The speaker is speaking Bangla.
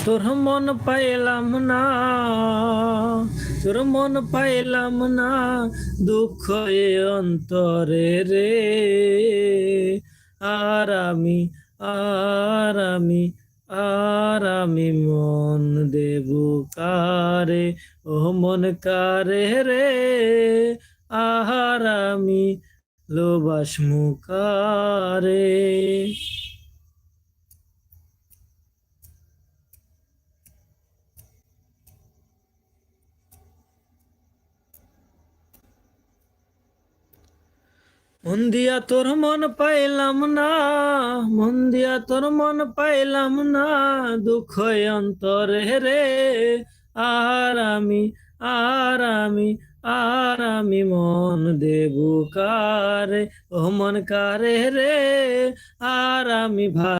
তোর মন পাইলাম না, তোর মন পাইলাম না, দুঃখ এ অন্তরে রে। আর আমি আর আমি মন দেব কারে, ও মন কারে রে। আর আমি লোবাসমু কারে। মন দিয়া তোর মন পাইলাম না, মন দিয়া তোর মন পাইলাম না, দুঃখ অন্তরে রে। আর আমি আর আমি মন দেবু কারে, ও মন কারে রে। আর আমি